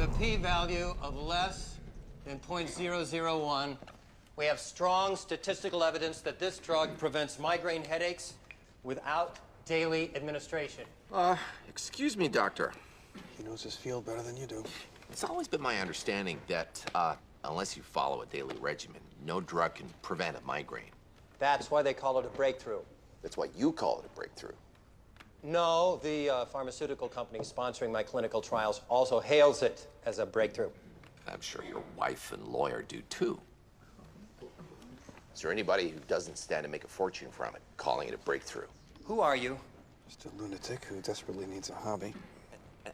a p-value of less than 0.001, we have strong statistical evidence that this drug prevents migraine headaches without daily administration. Excuse me, doctor. He knows his field better than you do. It's always been my understanding that, unless you follow a daily regimen, no drug can prevent a migraine. That's why they call it a breakthrough. That's why you call it a breakthrough. No, the pharmaceutical company sponsoring my clinical trials also hails it as a breakthrough. I'm sure your wife and lawyer do, too. Is there anybody who doesn't stand to make a fortune from it, calling it a breakthrough? Who are you? Just a lunatic who desperately needs a hobby.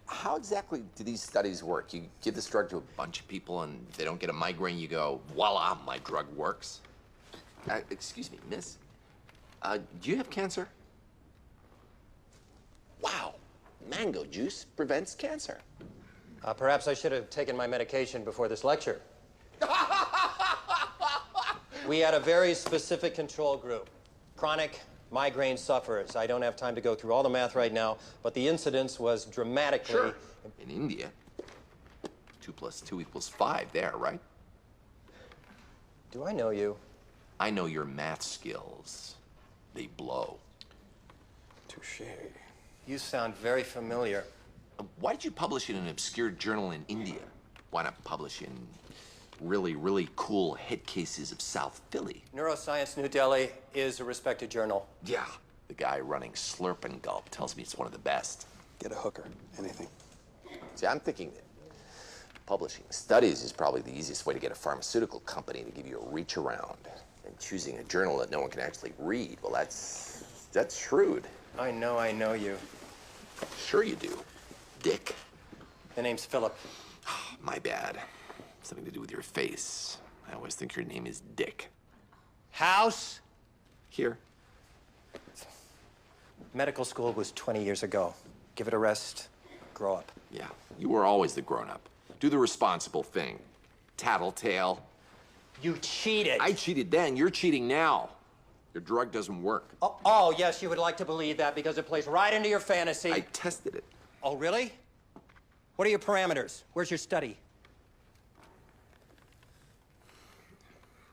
How exactly do these studies work? You give this drug to a bunch of people and if they don't get a migraine, you go, voila, my drug works? Excuse me, miss. Do you have cancer? Wow, mango juice prevents cancer. Perhaps I should have taken my medication before this lecture. We had a very specific control group, chronic migraine sufferers. I don't have time to go through all the math right now, but the incidence was dramatically... Sure. In India, 2 + 2 = 5 there, right? Do I know you? I know your math skills. They blow. Touché. You sound very familiar. Why did you publish in an obscure journal in India? Why not publish in really, really cool hit cases of South Philly? Neuroscience New Delhi is a respected journal. Yeah, the guy running Slurp and Gulp tells me it's one of the best. Get a hooker. Anything. See, I'm thinking that publishing studies is probably the easiest way to get a pharmaceutical company to give you a reach around. And choosing a journal that no one can actually read, well, that's shrewd. I know you. Sure you do, Dick. The name's Philip. My bad. Something to do with your face. I always think your name is Dick. House? Here. Medical school was 20 years ago. Give it a rest. Grow up. Yeah, you were always the grown-up. Do the responsible thing. Tattletale. You cheated. I cheated then. You're cheating now. Your drug doesn't work. Oh, yes, you would like to believe that because it plays right into your fantasy. I tested it. Oh, really? What are your parameters? Where's your study?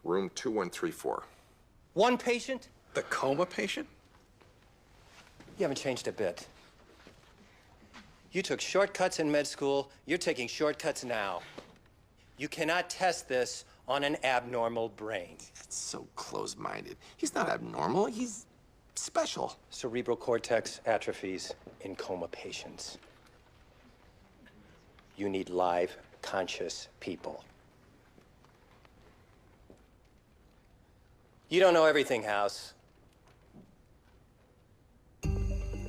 Room 2134. One patient? The coma patient? You haven't changed a bit. You took shortcuts in med school. You're taking shortcuts now. You cannot test this on an abnormal brain. It's so close-minded. He's not abnormal. He's special. Cerebral cortex atrophies in coma patients. You need live, conscious people. You don't know everything, House.